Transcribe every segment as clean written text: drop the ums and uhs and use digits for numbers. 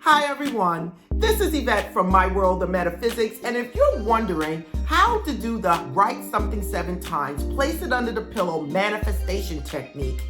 Hi everyone, this is Yvette from My World of Metaphysics, and if you're wondering how to do the write something 7 times, place it under the pillow manifestation technique,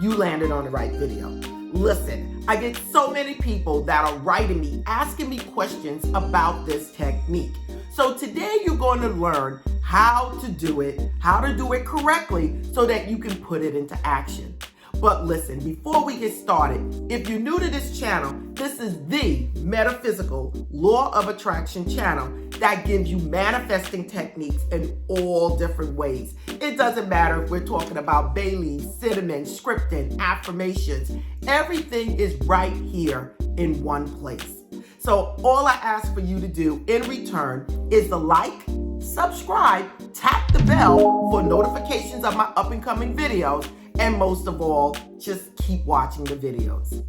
you landed on the right video. Listen, I get so many people that are writing me, asking me questions about this technique. So today you're going to learn how to do it correctly so that you can put it into action. But listen, before we get started, if you're new to this channel, this is the metaphysical law of attraction channel that gives you manifesting techniques in all different ways. It doesn't matter if we're talking about bay leaves, cinnamon, scripting, affirmations. Everything is right here in one place. So all I ask for you to do in return is to like, subscribe, tap the bell for notifications of my up and coming videos, and most of all, just keep watching the videos.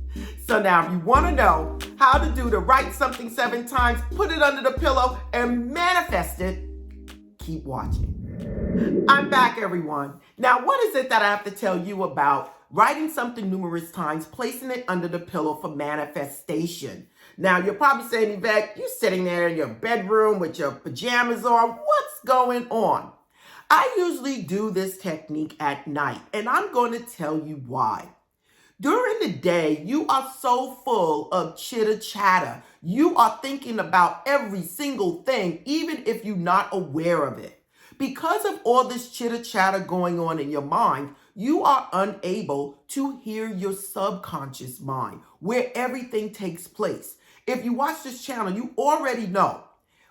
So now if you want to know how to do the write something 7 times, put it under the pillow and manifest it, keep watching. I'm back, everyone. Now, what is it that I have to tell you about writing something numerous times, placing it under the pillow for manifestation? Now, you're probably saying, Yvette, you're sitting there in your bedroom with your pajamas on. What's going on? I usually do this technique at night, and I'm going to tell you why. During the day, you are so full of chitter-chatter. You are thinking about every single thing, even if you're not aware of it. Because of all this chitter-chatter going on in your mind, you are unable to hear your subconscious mind, where everything takes place. If you watch this channel, you already know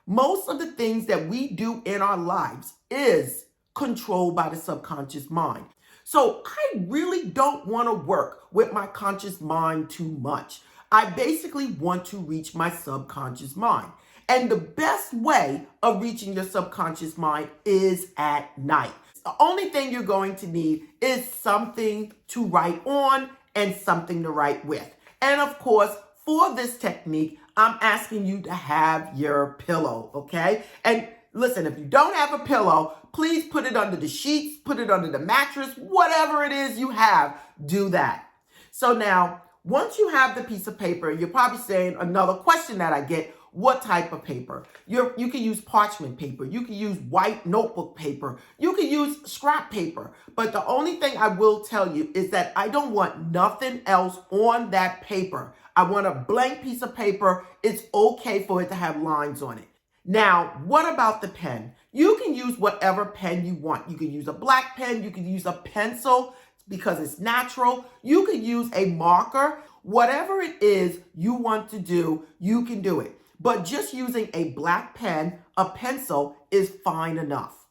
most of the things that we do in our lives is controlled by the subconscious mind. So I really don't want to work with my conscious mind too much. I basically want to reach my subconscious mind. And the best way of reaching your subconscious mind is at night. The only thing you're going to need is something to write on and something to write with. And of course, for this technique, I'm asking you to have your pillow, okay? And listen, if you don't have a pillow, please put it under the sheets, put it under the mattress, whatever it is you have, do that. So now, once you have the piece of paper, you're probably saying another question that I get, what type of paper? You can use parchment paper, you can use white notebook paper, you can use scrap paper. But the only thing I will tell you is that I don't want nothing else on that paper. I want a blank piece of paper. It's okay for it to have lines on it. Now, what about the pen? You can use whatever pen you want. You can use a black pen, you can use a pencil because it's natural. You can use a marker. Whatever it is you want to do, you can do it. But just using a black pen, a pencil is fine enough.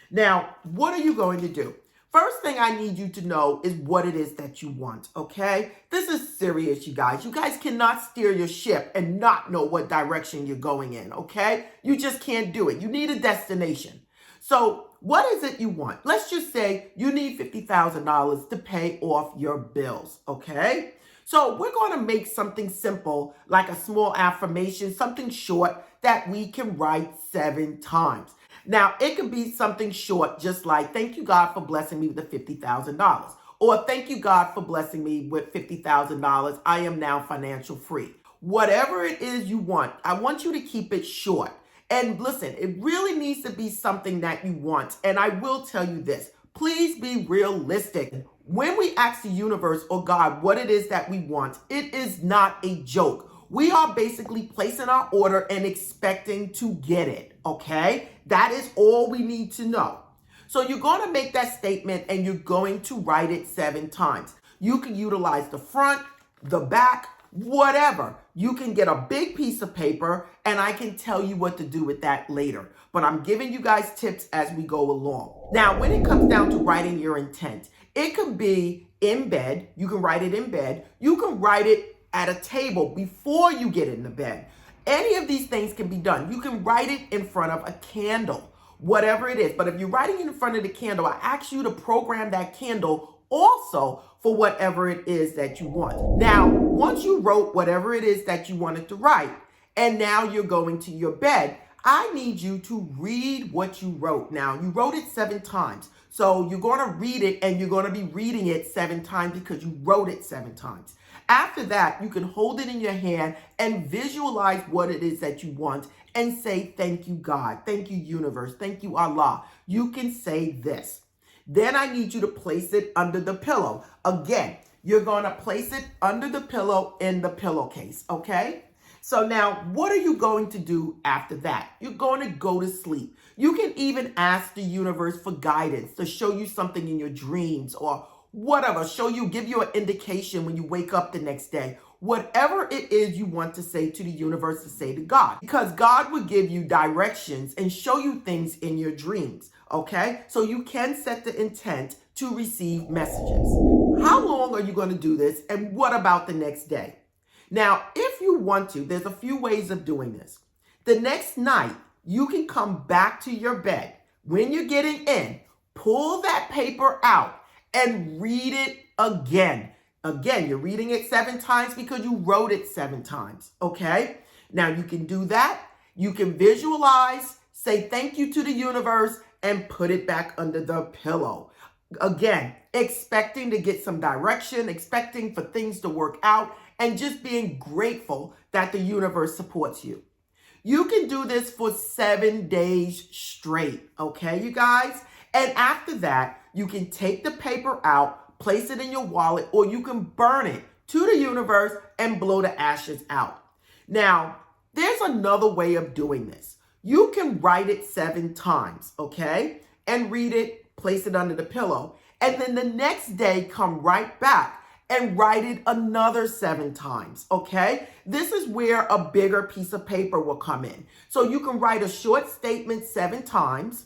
Now, what are you going to do? First thing I need you to know is what it is that you want, okay? This is serious, you guys. You guys cannot steer your ship and not know what direction you're going in, okay? You just can't do it. You need a destination. So what is it you want? Let's just say you need $50,000 to pay off your bills, okay? So we're going to make something simple, like a small affirmation, something short that we can write 7 times. Now, it could be something short, just like, thank you, God, for blessing me with the $50,000. Or thank you, God, for blessing me with $50,000. I am now financial free. Whatever it is you want, I want you to keep it short. And listen, it really needs to be something that you want. And I will tell you this, please be realistic. When we ask the universe or God what it is that we want, it is not a joke. We are basically placing our order and expecting to get it, okay? That is all we need to know. So you're going to make that statement and you're going to write it 7 times. You can utilize the front, the back, whatever. You can get a big piece of paper and I can tell you what to do with that later. But I'm giving you guys tips as we go along. Now, when it comes down to writing your intent, it could be in bed. You can write it in bed. You can write it at a table before you get in the bed. Any of these things can be done. You can write it in front of a candle, whatever it is. But if you're writing it in front of the candle, I ask you to program that candle also for whatever it is that you want. Now, once you wrote whatever it is that you wanted to write, and now you're going to your bed, I need you to read what you wrote. Now, you wrote it 7 times. So you're going to read it, and you're going to be reading it 7 times because you wrote it 7 times. After that, you can hold it in your hand and visualize what it is that you want and say, thank you, God. Thank you, universe. Thank you, Allah. You can say this. Then I need you to place it under the pillow. Again, you're going to place it under the pillow in the pillowcase, okay? So now, what are you going to do after that? You're going to go to sleep. You can even ask the universe for guidance to show you something in your dreams or whatever, give you an indication when you wake up the next day. Whatever it is you want to say to the universe, to say to God, because God will give you directions and show you things in your dreams, okay? So you can set the intent to receive messages. How long are you going to do this, and what about the next day? Now, if you want to, there's a few ways of doing this. The next night, you can come back to your bed. When you're getting in, pull that paper out and read it again. Again, you're reading it 7 times because you wrote it 7 times, okay? Now, you can do that. You can visualize, say thank you to the universe, and put it back under the pillow. Again, expecting to get some direction, expecting for things to work out, and just being grateful that the universe supports you. You can do this for 7 days straight, okay, you guys? And after that, you can take the paper out, place it in your wallet, or you can burn it to the universe and blow the ashes out. Now, there's another way of doing this. You can write it 7 times, okay? And read it, place it under the pillow, and then the next day come right back and write it another 7 times, okay? This is where a bigger piece of paper will come in. So you can write a short statement 7 times,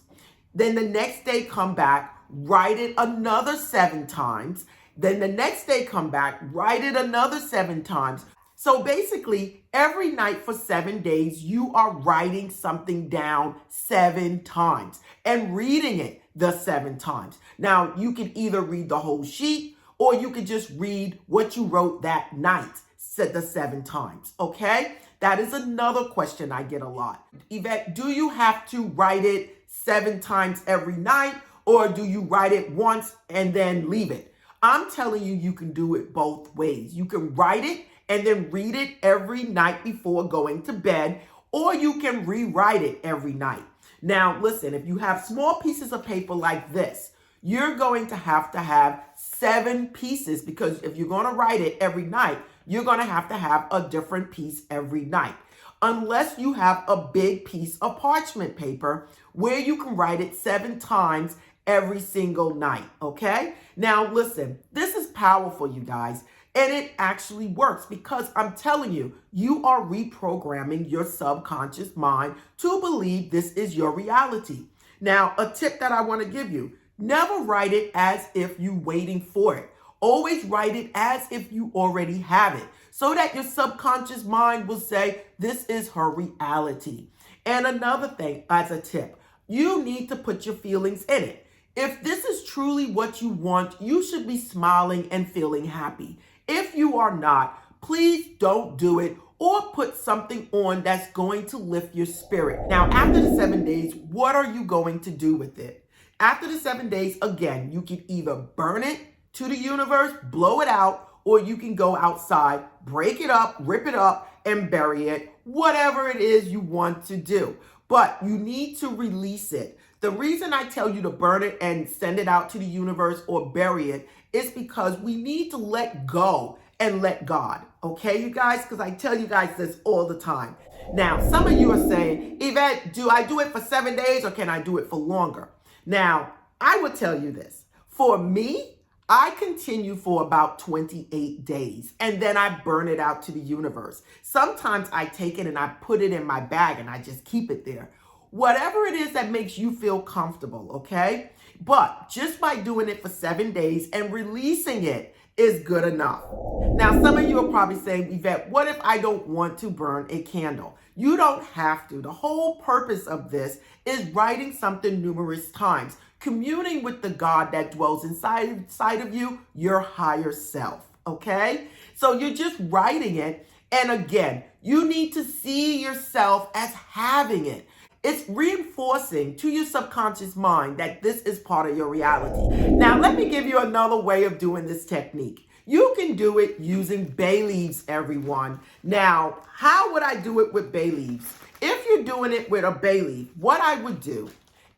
then the next day come back, write it another 7 times, then the next day come back, write it another 7 times. So basically, every night for 7 days, you are writing something down 7 times and reading it the 7 times. Now, you can either read the whole sheet, or you could just read what you wrote that night, the 7 times, okay? That is another question I get a lot. Yvette, do you have to write it 7 times every night, or do you write it once and then leave it? I'm telling you, you can do it both ways. You can write it and then read it every night before going to bed, or you can rewrite it every night. Now, listen, if you have small pieces of paper like this, you're going to have 7 pieces, because if you're going to write it every night, you're going to have a different piece every night. Unless you have a big piece of parchment paper where you can write it 7 times every single night, okay? Now, listen, this is powerful, you guys, and it actually works because I'm telling you, you are reprogramming your subconscious mind to believe this is your reality. Now, a tip that I want to give you, never write it as if you're waiting for it. Always write it as if you already have it, so that your subconscious mind will say, this is her reality. And another thing, as a tip, you need to put your feelings in it. If this is truly what you want, you should be smiling and feeling happy. If you are not, please don't do it, or put something on that's going to lift your spirit. Now, after the 7 days, what are you going to do with it? After the 7 days, again, you can either burn it to the universe, blow it out, or you can go outside, break it up, rip it up, and bury it, whatever it is you want to do. But you need to release it. The reason I tell you to burn it and send it out to the universe or bury it is because we need to let go and let God. Okay, you guys? Because I tell you guys this all the time. Now, some of you are saying, Yvette, do I do it for 7 days or can I do it for longer? Now, I would tell you this. For me, I continue for about 28 days and then I burn it out to the universe. Sometimes I take it and I put it in my bag and I just keep it there. Whatever it is that makes you feel comfortable, okay? But just by doing it for 7 days and releasing it is good enough. Now, some of you are probably saying, Yvette, what if I don't want to burn a candle? You don't have to. The whole purpose of this is writing something numerous times, communing with the God that dwells inside of you, your higher self, okay? So you're just writing it, and again, you need to see yourself as having it. It's reinforcing to your subconscious mind that this is part of your reality. Now, let me give you another way of doing this technique. You can do it using bay leaves, everyone. Now, how would I do it with bay leaves? If you're doing it with a bay leaf, what I would do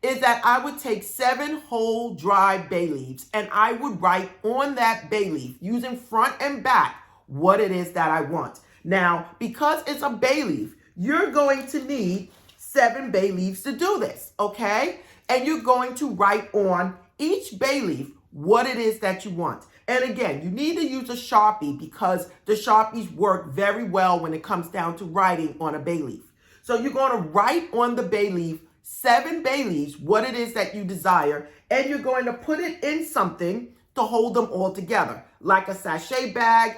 is that I would take 7 whole dry bay leaves and I would write on that bay leaf using front and back what it is that I want. Now, because it's a bay leaf, you're going to need 7 bay leaves to do this, okay? And you're going to write on each bay leaf what it is that you want. And again, you need to use a Sharpie because the Sharpies work very well when it comes down to writing on a bay leaf. So you're going to write on the bay leaf 7 bay leaves, what it is that you desire, and you're going to put it in something to hold them all together, like a sachet bag,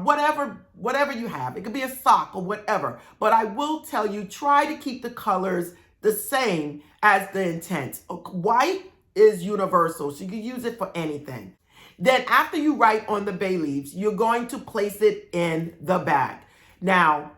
whatever you have. It could be a sock or whatever. But I will tell you, try to keep the colors the same as the intent. White is universal, so you can use it for anything. Then after you write on the bay leaves, you're going to place it in the bag. Now,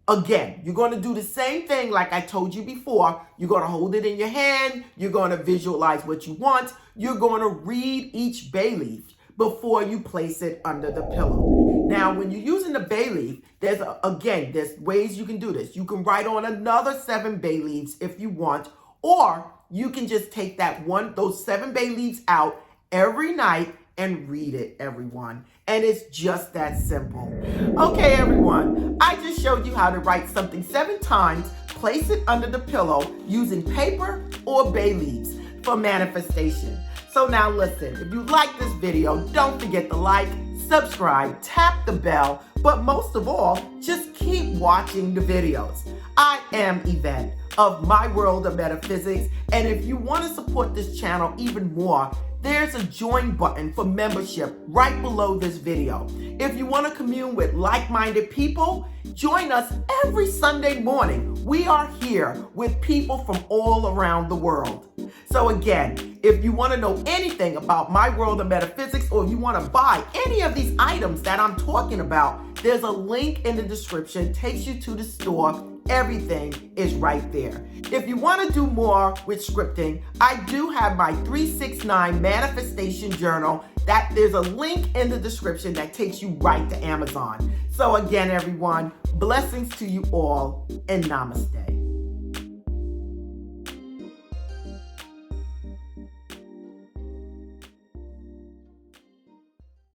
again, you're going to do the same thing like I told you before. You're going to hold it in your hand. You're going to visualize what you want. You're going to read each bay leaf before you place it under the pillow. Now, when you're using the bay leaf, there's ways you can do this. You can write on another 7 bay leaves if you want, or you can just take those 7 bay leaves out every night and read it, everyone. And it's just that simple. Okay, everyone, I just showed you how to write something 7 times, place it under the pillow using paper or bay leaves for manifestation. So now listen, if you like this video, don't forget to like, subscribe, tap the bell, but most of all, just keep watching the videos. I am Yvette of My World of Metaphysics, and if you want to support this channel even more, there's a join button for membership right below this video. If you want to commune with like-minded people, join us every Sunday morning. We are here with people from all around the world. So again, if you want to know anything about My World of Metaphysics, or you want to buy any of these items that I'm talking about, there's a link in the description, takes you to the store. Everything is right there. If you want to do more with scripting, I do have my 369 manifestation journal. There's a link in the description that takes you right to Amazon. So again, everyone, blessings to you all and namaste.